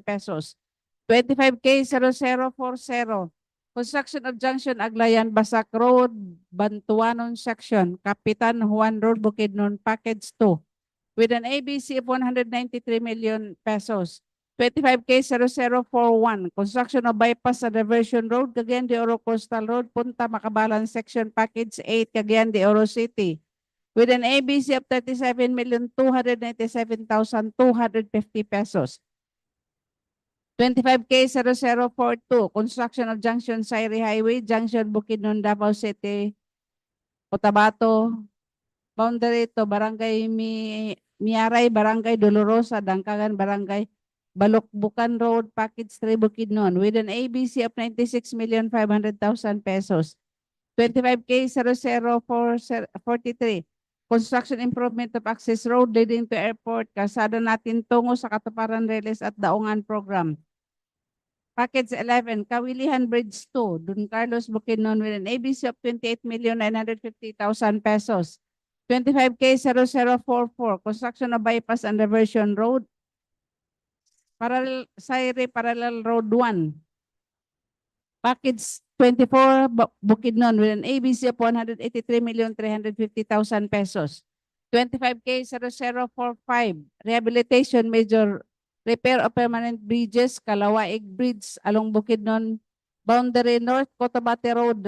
pesos. 25K0040. Construction of Junction Aglayan Basak Road, Bantuanon Section, Capitan Juan Road, Bukidnon, Package 2, with an ABC of 193 million pesos. 25K0041. Construction of Bypass sa Diversion Road, Cagayan de Oro Coastal Road, Punta-Nacabalan Section, Package 8, Cagayan de Oro City, with an ABC of 37,297,250 pesos. 25K0042. Construction of Junction Sayre Highway, Junction Bukidnon, Davao City, Cotabato, boundary to Barangay Miaray, Barangay Dolorosa, Dangkagan, Barangay Balukbukan Road, Package 3, Bukidnon, with an ABC of 96,500,000 pesos. 25K0043. Construction improvement of access road leading to airport, kalsada natin tungo sa Katuparan Reles at Daungan Program. Package 11, Kawilihan Bridge 2, Don Carlos, Bukidnon, with an ABC of 28,950,000 pesos. 25K0044, construction of bypass and diversion road, Sayre Parallel Road 1. Package 24, Bukidnon, with an ABC of 183,350,000 pesos. 25K0045, rehabilitation major repair of permanent bridges, Kalawaig Bridge along Bukidnon, boundary North Cotabato Road,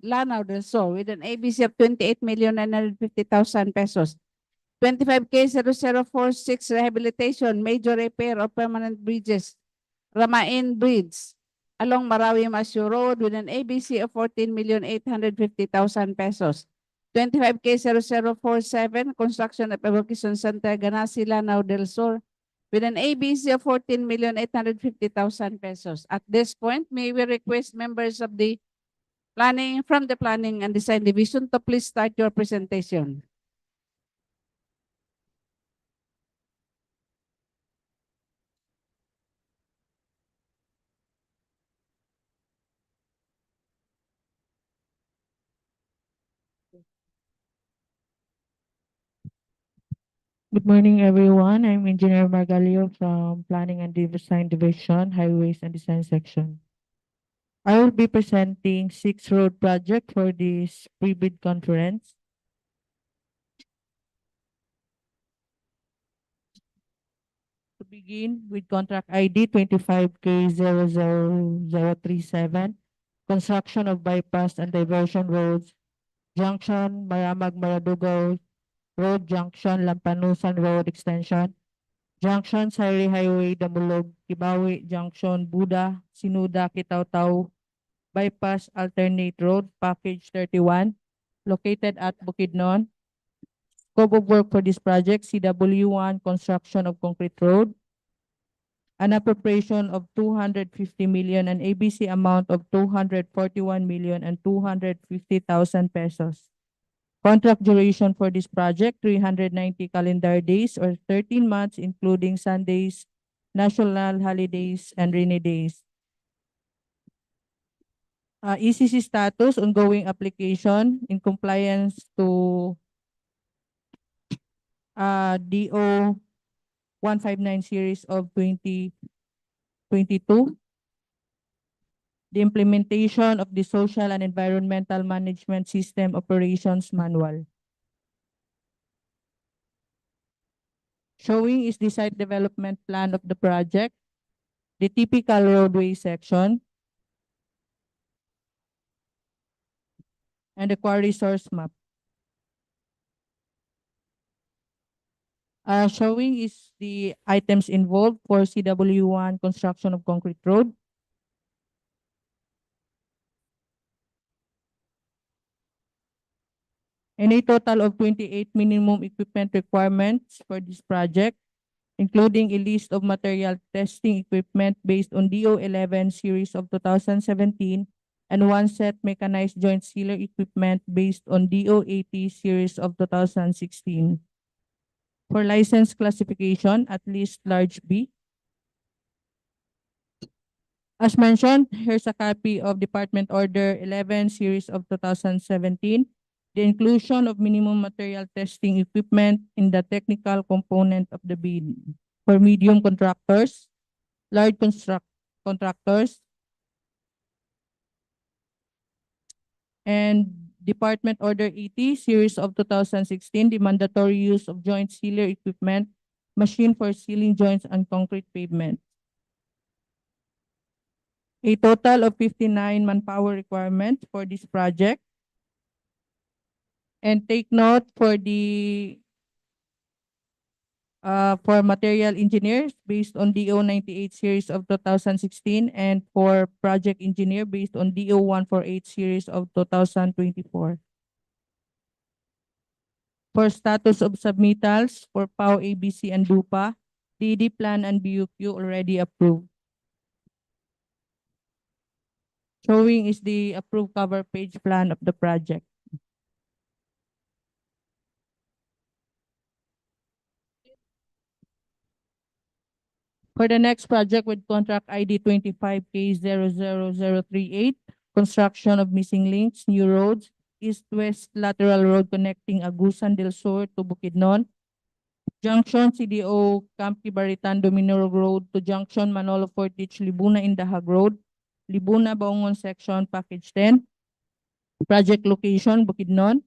Lanao del Sur, with an ABC of 28,950,000 pesos. 25K0046, rehabilitation, major repair of permanent bridges, Ramain Bridge along Marawi-Masyo Road, with an ABC of 14,850,000 pesos. 25K0047, construction of evacuation center, Ganasi, Lanao del Sur, with an ABC of 14,850,000 pesos. At this point, may we request members of the Planning and Design Division to please start your presentation. Good morning, everyone. I'm Engineer Margalio from Planning and Design Division, Highways and Design Section. I will be presenting 6 road project for this pre-bid conference. To begin with contract ID 25K00037, construction of bypass and diversion roads, junction Maramag-Maradugao Road, junction Lampanusan Road Extension, junction Sayre Highway, Damulog, Kibawe Junction, Buda, Sinuda, Kitaotao, bypass alternate road, package 31, located at Bukidnon. Scope of work for this project, CW1, construction of concrete road, an appropriation of 250 million and ABC amount of 241,250,000 pesos. Contract duration for this project, 390 calendar days or 13 months, including Sundays, national holidays, and rainy days. ECC status, ongoing application in compliance to DO 159 series of 2022. The implementation of the Social and Environmental Management System Operations Manual. Showing is the site development plan of the project, the typical roadway section, and the quarry source map. Showing is the items involved for CW1 construction of concrete road. And a total of 28 minimum equipment requirements for this project, including a list of material testing equipment based on DO11 series of 2017 and 1 set mechanized joint sealer equipment based on DO80 series of 2016. For license classification, at least large B. As mentioned, here's a copy of Department Order 11 series of 2017. The inclusion of minimum material testing equipment in the technical component of the bid for medium contractors, large contractors, and Department Order 80, Series of 2016, the mandatory use of joint sealer equipment, machine for sealing joints and concrete pavement. A total of 59 manpower requirements for this project. And take note for material engineers based on DO 98 series of 2016 and for project engineer based on DO 148 series of 2024. For status of submittals for PAO, ABC, and DUPA, DD plan and BUQ already approved. Showing is the approved cover page plan of the project. For the next project with contract ID 25K00038, construction of missing links, new roads, east-west lateral road connecting Agusan del Sur to Bukidnon, junction CDO Camp Kibaritan-Dominorog Road to junction Manolo Fortich-Libona-Indahag Road, Libuna-Baungon section package 10, project location Bukidnon,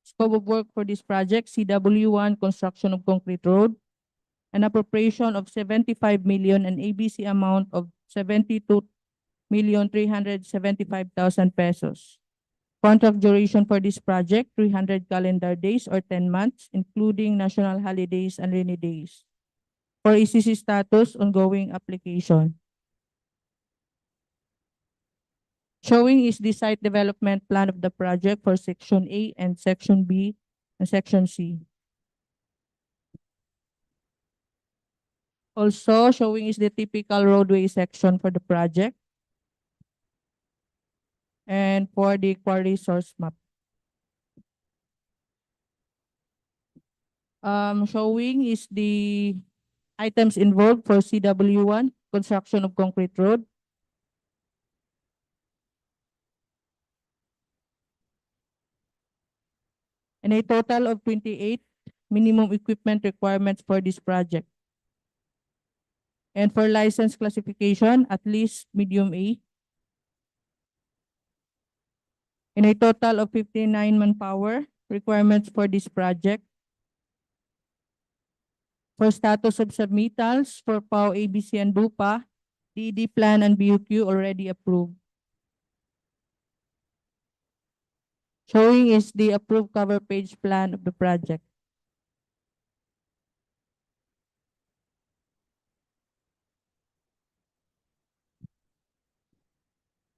scope of work for this project CW1 construction of concrete road, an appropriation of 75 million and ABC amount of 72,375,000 pesos. Contract duration for this project, 300 calendar days or 10 months, including national holidays and rainy days. For ECC status, ongoing application. Showing is the site development plan of the project for Section A and Section B and Section C. Also, showing is the typical roadway section for the project and for the quarry source map. Showing is the items involved for CW1, construction of concrete road. And a total of 28 minimum equipment requirements for this project. And for license classification, at least medium A. And a total of 59 manpower requirements for this project. For status of submittals for PAO, ABC, and DUPA, DD plan and BUQ already approved. Showing is the approved cover page plan of the project.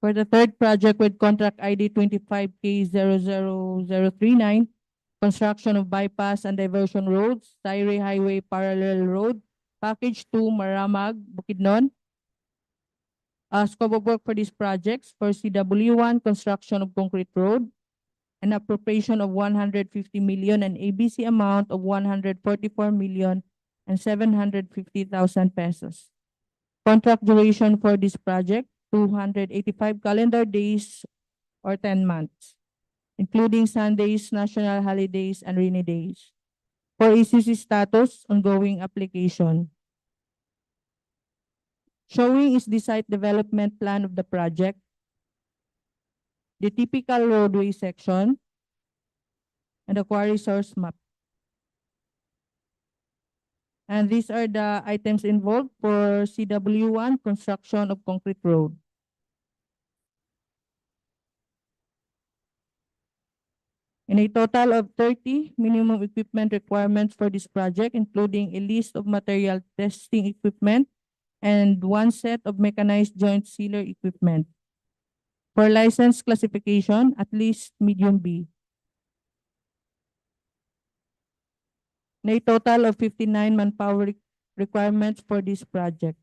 For the third project with contract ID 25K00039, construction of bypass and diversion roads, Sayre Highway Parallel Road, Package 2, Maramag, Bukidnon. Scope of work for these projects for CW1, construction of concrete road, an appropriation of 150 million and ABC amount of 144 million and 750,000 pesos. Contract duration for this project, 285 calendar days or 10 months, including Sundays, national holidays, and rainy days. For ECC status, ongoing application. Showing is the site development plan of the project, the typical roadway section, and the quarry source map. And these are the items involved for CW1, construction of concrete road. In a total of 30 minimum equipment requirements for this project, including a list of material testing equipment and one set of mechanized joint sealer equipment. For license classification, at least medium B. In a total of 59 manpower requirements for this project.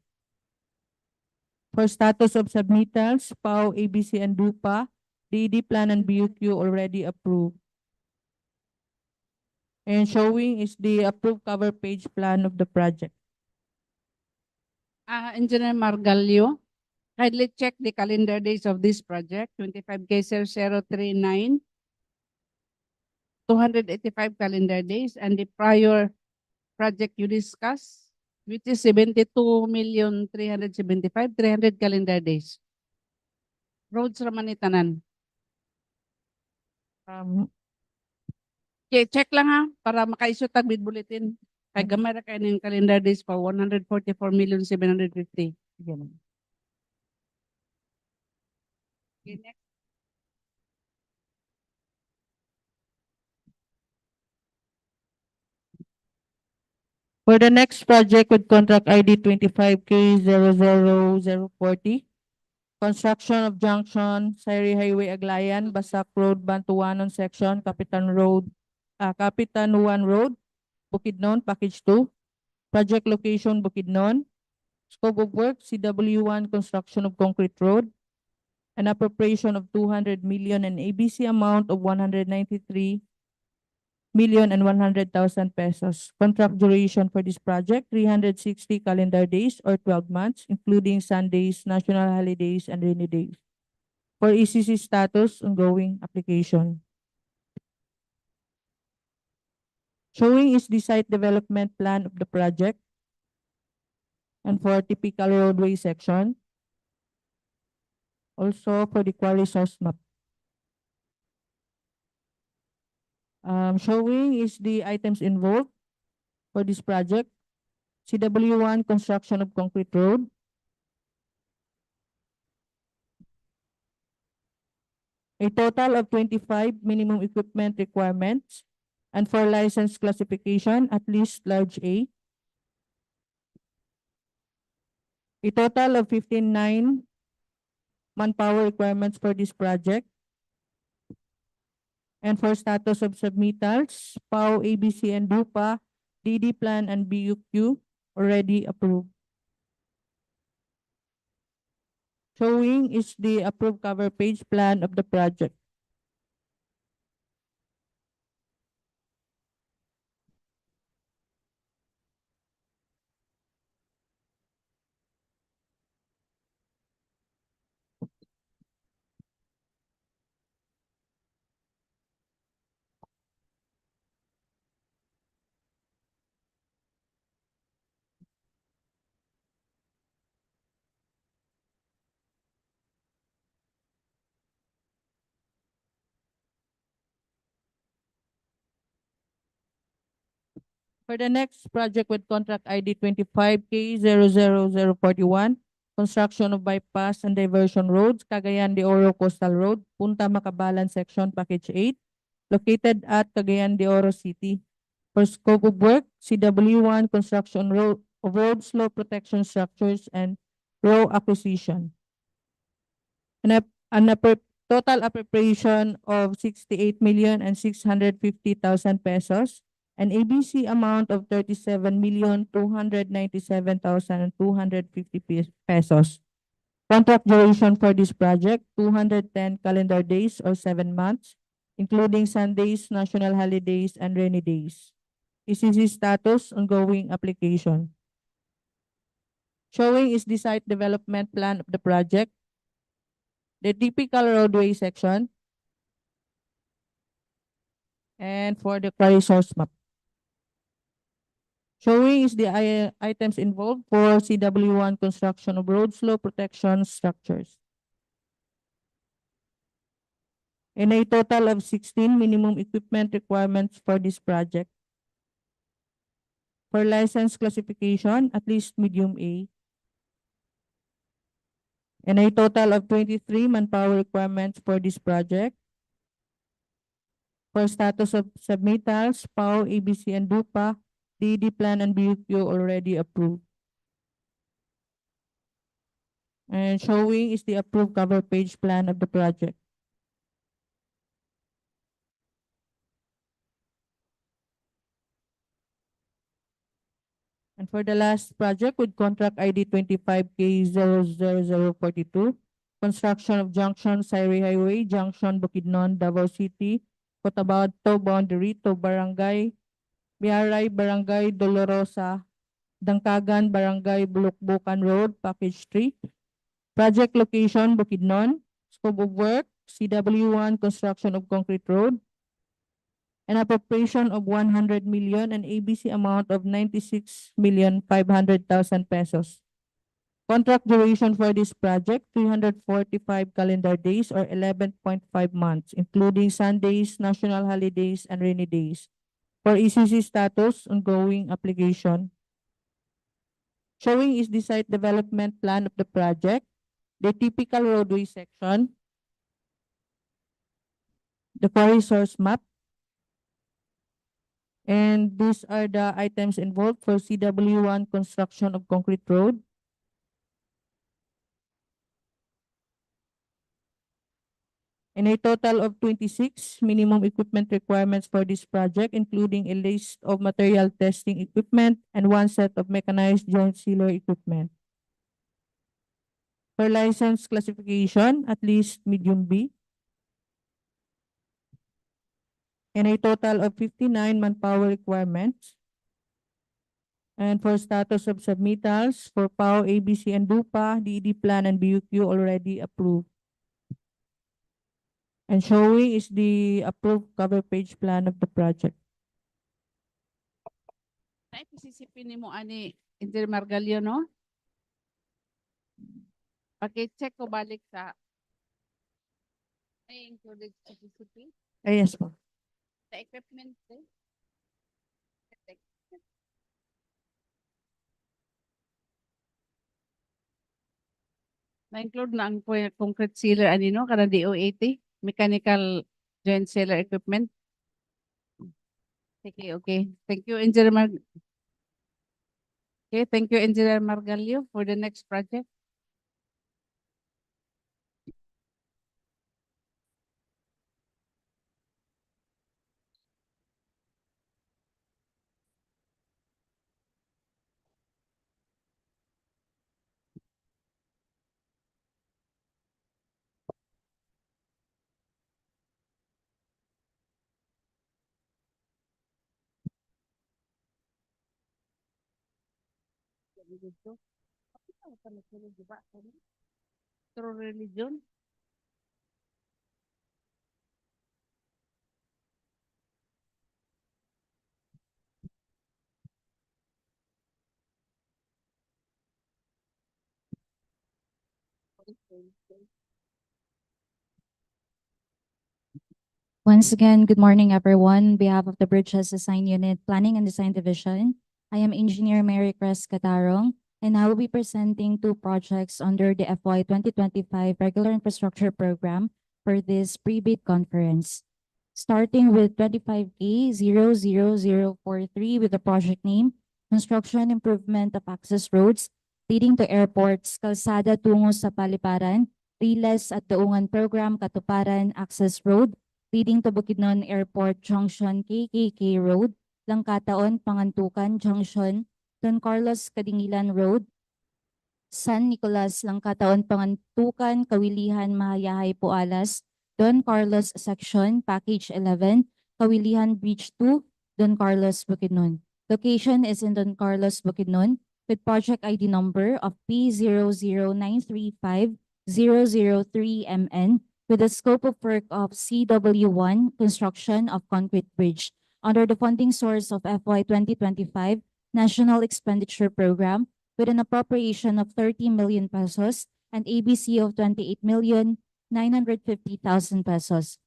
For status of submittals, PAO, ABC, and DUPA, DD plan and BUQ already approved. And showing is the approved cover page plan of the project. Engineer Margalio, kindly check the calendar days of this project, 25K0039, 285 calendar days, and the prior project you discussed, which is 72,375,300 calendar days. Roads raman ni tanan. Okay, check lang ha, para makaisot tag bid bulletin. Kay gamay ra kay ning calendar days pa 144,750. Sige ma'am. Okay, next. For the next project with contract ID 25K00040, construction of junction, Sayre Highway, Aglayan, Basak Road, Bantuanon section, Capitan Juan Road, Bukidnon, Package 2. Project location, Bukidnon. Scope of work, CW1 construction of concrete road. An appropriation of 200 million and ABC amount of 193,100,000 pesos. Contract duration for this project, 360 calendar days or 12 months, including Sundays, national holidays, and rainy days. For ECC status, ongoing application. Showing is the site development plan of the project. And for typical roadway section. Also for the quarry source map. Showing is the items involved for this project. CW1 construction of concrete road. A total of 25 minimum equipment requirements. And for license classification, at least large A. A total of 59 manpower requirements for this project. And for status of submittals, PAO, ABC, and DUPA, DD plan, and BUQ already approved. Showing is the approved cover page plan of the project. For the next project with contract ID 25K00041, construction of bypass and diversion roads, Cagayan de Oro Coastal Road, Punta-Nacabalan section, package 8, located at Cagayan de Oro City. For scope of work, CW1 construction of road slow protection structures and row acquisition. Total appropriation of 68,650,000 pesos. An ABC amount of 37,297,250 pesos. Contract duration for this project, 210 calendar days or 7 months, including Sundays, national holidays, and rainy days. ECC status, ongoing application. Showing is the site development plan of the project. The typical roadway section. And for the quarry source map. Showing is the items involved for CW1 construction of road slow protection structures. And a total of 16 minimum equipment requirements for this project. For license classification, at least medium A. And a total of 23 manpower requirements for this project. For status of submittals, PAO, ABC, and DUPA, DD plan and BUQ already approved. And showing is the approved cover page plan of the project. And for the last project with contract ID 25K00042, construction of junction, Sayre Highway, junction, Bukidnon, Davao City, Cotabato boundary to Barangay Miaray, Barangay Dolorosa, Dangkagan, Barangay Bulukbukan Road, Package 3. Project location, Bukidnon. Scope of work, CW1 construction of concrete road. an appropriation of 100 million and ABC amount of 96,500,000 pesos. Contract duration for this project, 345 calendar days or 11.5 months, including Sundays, national holidays, and rainy days. For ECC status, ongoing application. Showing is the site development plan of the project, the typical roadway section, the quarry source map, and these are the items involved for CW1 construction of concrete road. And a total of 26 minimum equipment requirements for this project, including a list of material testing equipment and one set of mechanized joint sealer equipment. For license classification, at least medium B. And a total of 59 manpower requirements. And for status of submittals, for PAO, ABC, and DUPA, DED plan and BUQ already approved. And showing is the approved cover page plan of the project. Ay, pasisipin mo ani Engineer Margalio, no? Paki-check ko balik sa ay included sa PCP, Yes po. sa equipment, eh. Na-include na ang concrete sealer, ani no? Kada DO80, mechanical joint sealer equipment. Okay, okay. Thank you, Engineer Okay, thank you, Engineer Margalio, for the next project. True religion. Once again, good morning, everyone. On behalf of the Bridges Design Unit, Planning and Design Division, I am Engineer Mary Cres Catarong, and I will be presenting two projects under the FY 2025 Regular Infrastructure Program for this pre-bid conference. Starting with 25A00043 with the project name, Construction Improvement of Access Roads leading to airports, kalsada tungo sa Paliparan, Riles at Daungan Program, Katuparan, Access Road, leading to Bukidnon Airport Junction, KKK Road, Langkataon, Pangantukan Junction, Don Carlos Kadingilan Road, San Nicolas, Langkataon, Pangantukan, Kawilihan, Mahayahay, Pualas, Don Carlos Section, Package 11, Kawilihan Bridge 2, Don Carlos, Bukidnon. Location is in Don Carlos, Bukidnon, with project ID number of P00935-003MN, with the scope of work of CW1, construction of concrete bridge, under the funding source of FY 2025 National Expenditure Program, with an appropriation of 30 million pesos and ABC of 28,950,000 pesos.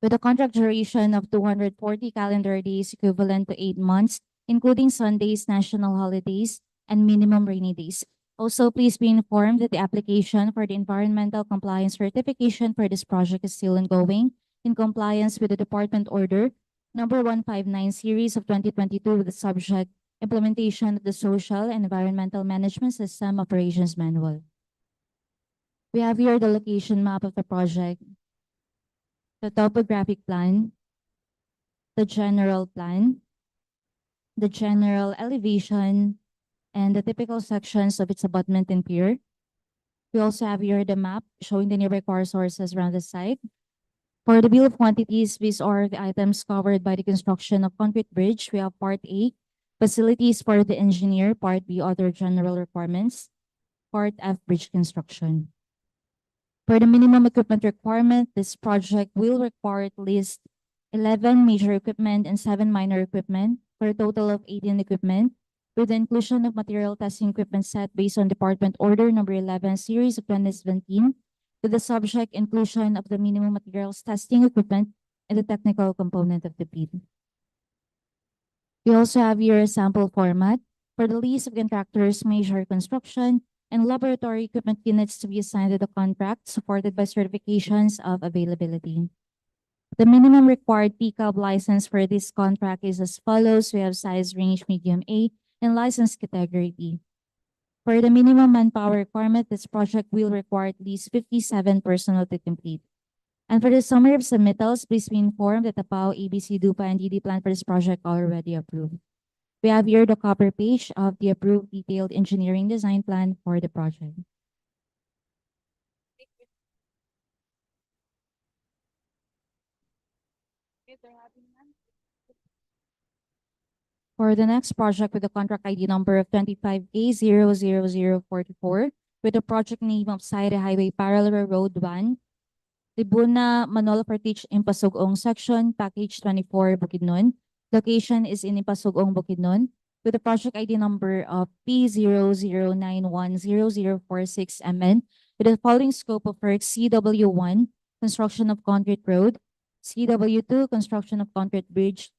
With a contract duration of 240 calendar days equivalent to 8 months, including Sundays, national holidays, and minimum rainy days. Also, please be informed that the application for the environmental compliance certification for this project is still ongoing in compliance with the Department Order number 159 series of 2022 with the subject implementation of the Social and Environmental Management System Operations Manual. We have here the location map of the project, the topographic plan, the general plan, the general elevation, and the typical sections of its abutment and pier. We also have here the map showing the nearby core sources around the site. For the bill of quantities, these are the items covered by the construction of concrete bridge. We have Part A, facilities for the engineer, Part B, other general requirements, Part F, bridge construction. For the minimum equipment requirement, this project will require at least 11 major equipment, and 7 minor equipment, for a total of 18 equipment, with the inclusion of material testing equipment set based on Department Order Number 11, Series of 2017, with the subject inclusion of the minimum materials testing equipment and the technical component of the bid. We also have here a sample format for the list of contractors, major construction, and laboratory equipment units to be assigned to the contract, supported by certifications of availability. The minimum required PCAB license for this contract is as follows. We have size range medium A and license category B. For the minimum manpower requirement, this project will require at least 57 personnel to complete. And for the summary of submittals, please be informed that the PAO, ABC, DUPA, and DD plan for this project are already approved. We have here the cover page of the approved detailed engineering design plan for the project. For the next project with the contract ID number of 25A00044, with the project name of Sayre Highway Parallel Road 1, Libuna, Manolo Fortich, Impasugong Section, Package 24, Bukidnon. Location is in Impasugong, Bukidnon, with the project ID number of P00910046MN, with the following scope of work: CW1, construction of concrete road; CW2, construction of concrete bridge;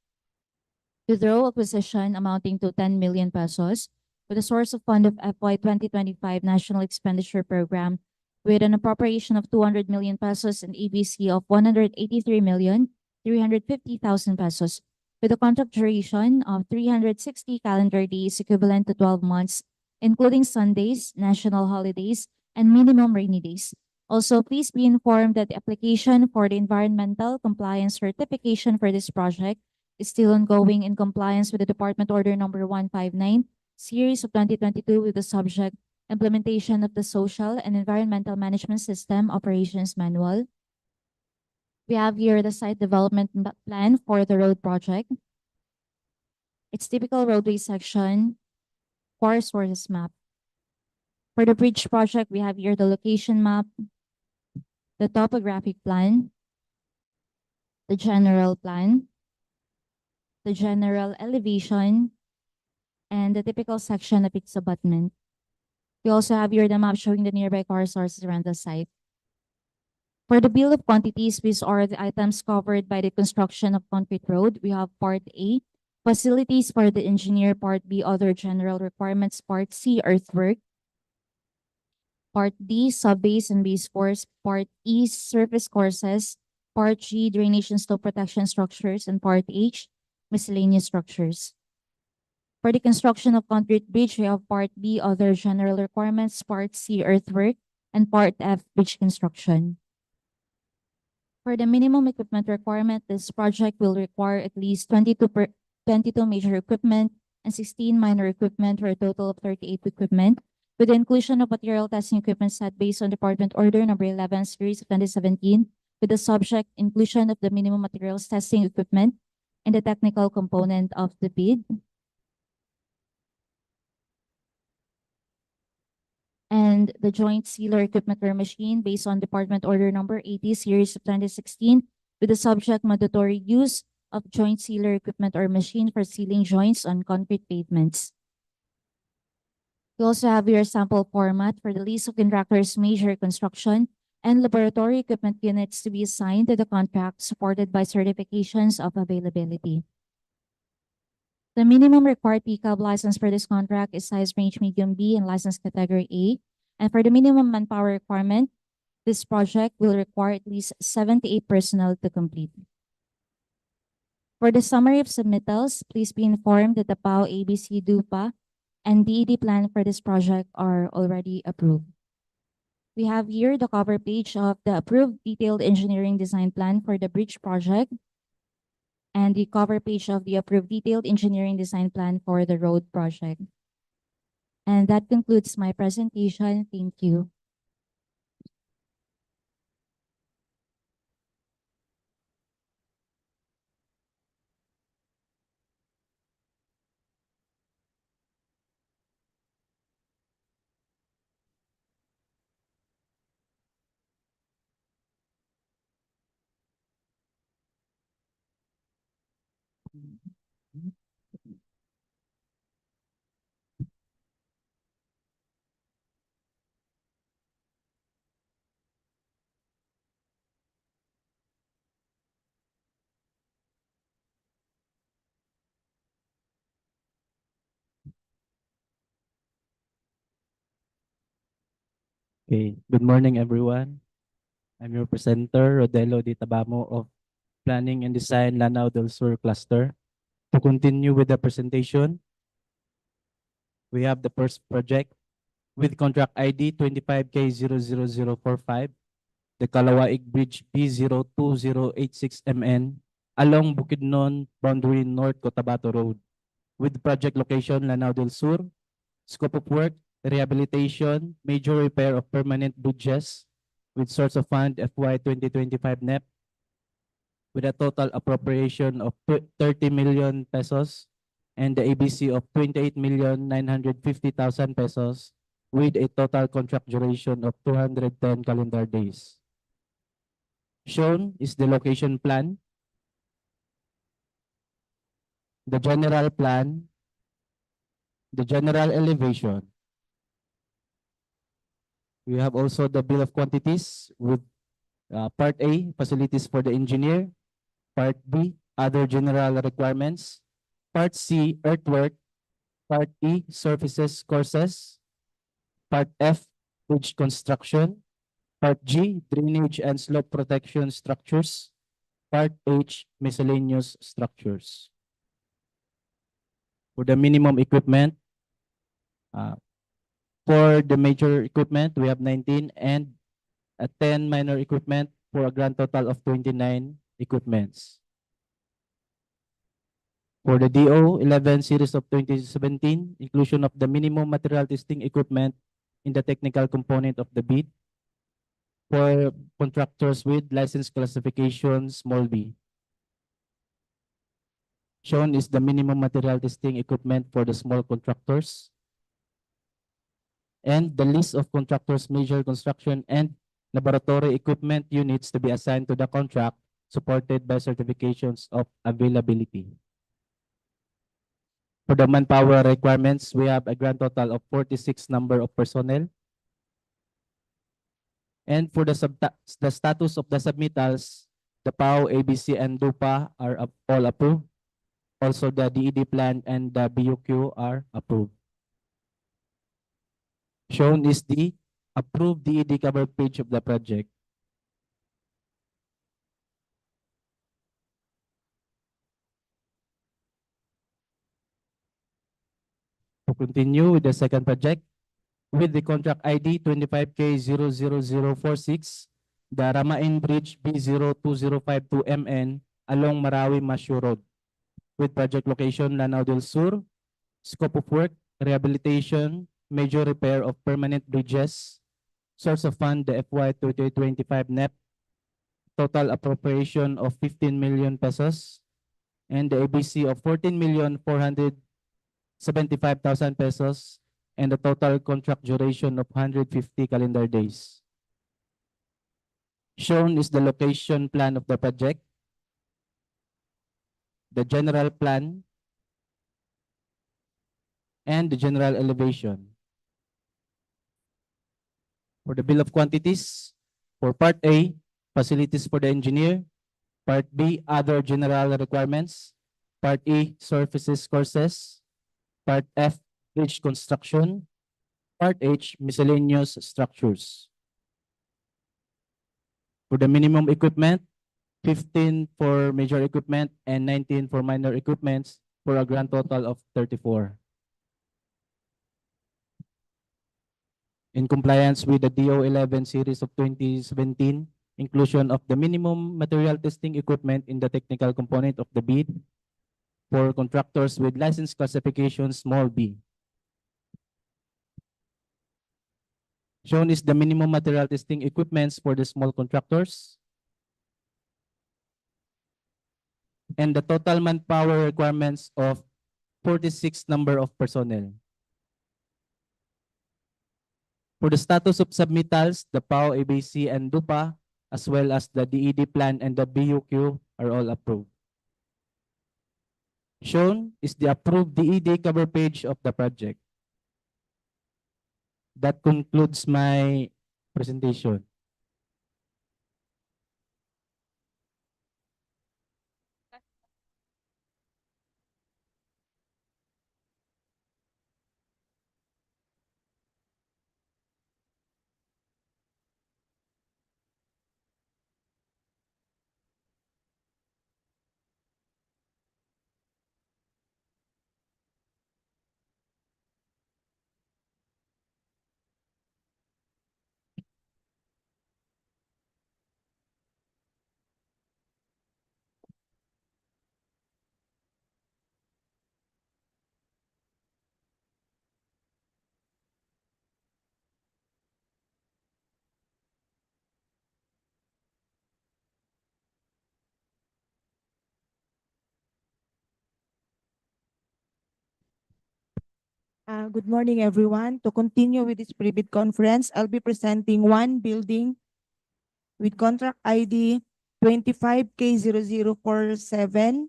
withdraw acquisition amounting to 10 million pesos, with a source of fund of FY 2025 National Expenditure Program, with an appropriation of 200 million pesos and ABC of 183,350,000 pesos, with a contract duration of 360 calendar days, equivalent to 12 months, including Sundays, national holidays, and minimum rainy days. Also, please be informed that the application for the environmental compliance certification for this project is still ongoing in compliance with the Department Order Number 159, Series of 2022, with the subject implementation of the Social and Environmental Management System Operations Manual. We have here the site development plan for the road project. Its typical roadway section, core sources map. For the bridge project, we have here the location map, the topographic plan, the general plan, the general elevation, and the typical section of its abutment. We also have here the map showing the nearby core sources around the site. For the bill of quantities, these are the items covered by the construction of concrete road. We have Part A, facilities for the engineer; Part B, other general requirements; Part C, earthwork; Part D, sub-base and base course; Part E, surface courses; Part G, drainage and slope protection structures; and Part H, miscellaneous structures. For the construction of concrete bridge, we have Part B, other general requirements; Part C, earthwork; and Part F, bridge construction. For the minimum equipment requirement, this project will require at least 22 major equipment and 16 minor equipment, for a total of 38 equipment, with the inclusion of material testing equipment set based on Department Order Number 11, Series of 2017, with the subject inclusion of the minimum materials testing equipment and the technical component of the bid. And the joint sealer equipment or machine based on Department Order Number 80, Series of 2016, with the subject mandatory use of joint sealer equipment or machine for sealing joints on concrete pavements. We also have your sample format for the list of contractors' major construction and laboratory equipment units to be assigned to the contract, supported by certifications of availability. The minimum required PCAB license for this contract is size range medium B and license category A. And for the minimum manpower requirement, this project will require at least 78 personnel to complete. For the summary of submittals, please be informed that the PAO, ABC, DUPA, and DED plan for this project are already approved. We have here the cover page of the approved detailed engineering design plan for the bridge project, and the cover page of the approved detailed engineering design plan for the road project. And that concludes my presentation. Thank you. Okay, good morning everyone. I'm your presenter, Rodelo Di Tabamo of Planning and Design Lanao del Sur Cluster. To continue with the presentation, we have the first project with contract ID 25K00045, the Kalawaig Bridge B02086MN along Bukidnon boundary North Cotabato Road with project location Lanao del Sur. Scope of work, rehabilitation, major repair of permanent bridges with source of fund FY 2025 NEP with a total appropriation of 30 million pesos and the ABC of 28,950,000 pesos with a total contract duration of 210 calendar days. Shown is the location plan, the general plan, the general elevation. We have also the bill of quantities with Part A, facilities for the engineer. Part B, other general requirements. Part C, earthwork. Part E, surfaces courses. Part F, bridge construction. Part G, drainage and slope protection structures. Part H, miscellaneous structures. For the minimum equipment, for the major equipment, we have 19 and 10 minor equipment for a grand total of 29 equipments. For the DO 11 series of 2017, inclusion of the minimum material testing equipment in the technical component of the bid for contractors with license classification small b. Shown is the minimum material testing equipment for the small contractors and the list of contractors' major construction and laboratory equipment units to be assigned to the contract supported by certifications of availability. For the manpower requirements, we have a grand total of 46 number of personnel. And for the status of the submittals, the PAO, ABC, and DUPA are all approved. Also, the DED plan and the BUQ are approved. Shown is the approved DED cover page of the project. To continue with the second project, with the contract ID 25K00046, the Ramain Bridge B02052MN along Marawi-Masyo Road, with project location Lanao del Sur, scope of work, rehabilitation, major repair of permanent bridges, source of fund the FY 2025 NEP, total appropriation of 15 million pesos, and the ABC of 14,475,000 pesos, and the total contract duration of 150 calendar days. Shown is the location plan of the project, the general plan, and the general elevation. For the bill of quantities, for Part A, facilities for the engineer. Part B, other general requirements. Part E, surfaces courses. Part F, bridge construction. Part H, miscellaneous structures. For the minimum equipment, 15 for major equipment and 19 for minor equipments for a grand total of 34. In compliance with the DO 11 series of 2017, inclusion of the minimum material testing equipment in the technical component of the bid for contractors with license classification small b. Shown is the minimum material testing equipments for the small contractors and the total manpower requirements of 46 number of personnel. For the status of submittals, the PAO, ABC, and DUPA, as well as the DED plan and the BUQ are all approved. Shown is the approved DED cover page of the project. That concludes my presentation. Good morning, everyone. To continue with this pre-bid conference, I'll be presenting one building with contract ID 25K0047,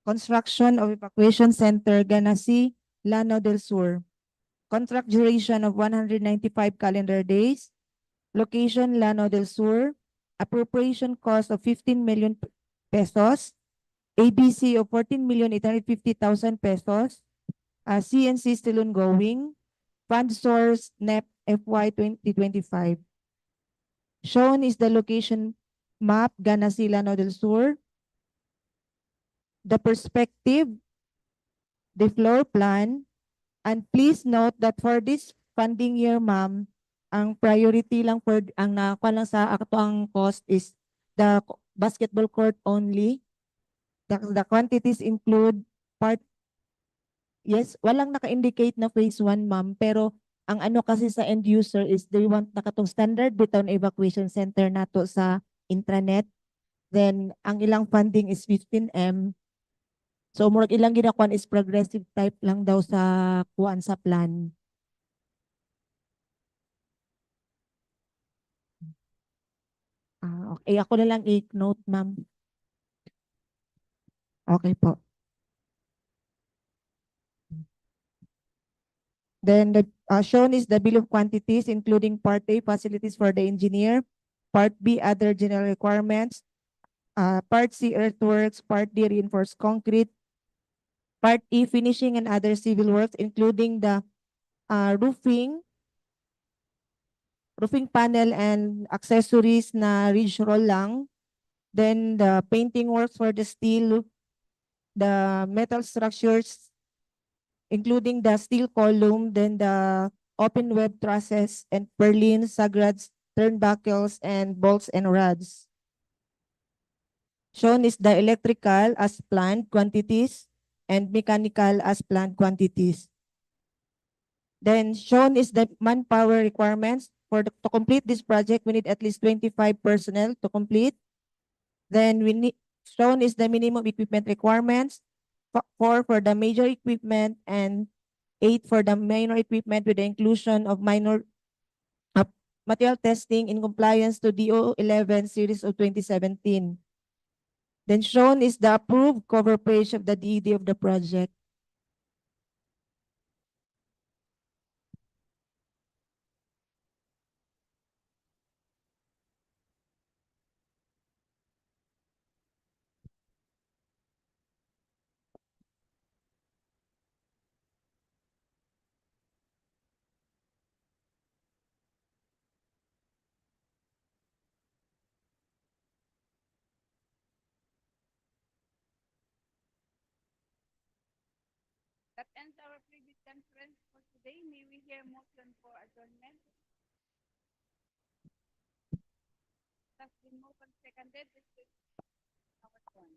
construction of evacuation center, Ganasi, Llano del Sur. Contract duration of 195 calendar days. Location, Llano del Sur. Appropriation cost of 15 million pesos. ABC of 14,850,000 pesos. CNC still ongoing. Fund source NEP FY 2025. Shown is the location map, Ganasi, Llano del Sur. The perspective, the floor plan, and please note that for this funding year, ma'am, ang priority lang for ang nakuha lang sa ato ang cost is the basketball court only. The quantities include part, yes, walang naka-indicate na phase 1, ma'am, pero ang ano kasi sa end user is they want nakatong standard bitaw evacuation center nato sa intranet. Then ang ilang funding is 15M. So murag ilang ginakuan is progressive type lang daw sa kuan sa plan. Okay, ako na lang i-note, ma'am. Okay po. Then the shown is the bill of quantities including Part A, facilities for the engineer, Part B, other general requirements, Part C, earthworks, Part D, reinforced concrete, Part E, finishing and other civil works including the roofing panel and accessories na ridge roll lang. Then the painting works for the steel, the metal structures, including the steel column, then the open web trusses and purlins, sagrads, turnbuckles, and bolts and rods. Shown is the electrical as planned quantities and mechanical as planned quantities. Then shown is the manpower requirements. To complete this project, we need at least 25 personnel to complete. Then shown is the minimum equipment requirements, 4 for the major equipment and 8 for the minor equipment with the inclusion of minor material testing in compliance to DO 11 series of 2017. Then shown is the approved cover page of the DED of the project. That ends our previous conference for today. May we hear motion for adjournment? That's been moved and seconded. This is our turn.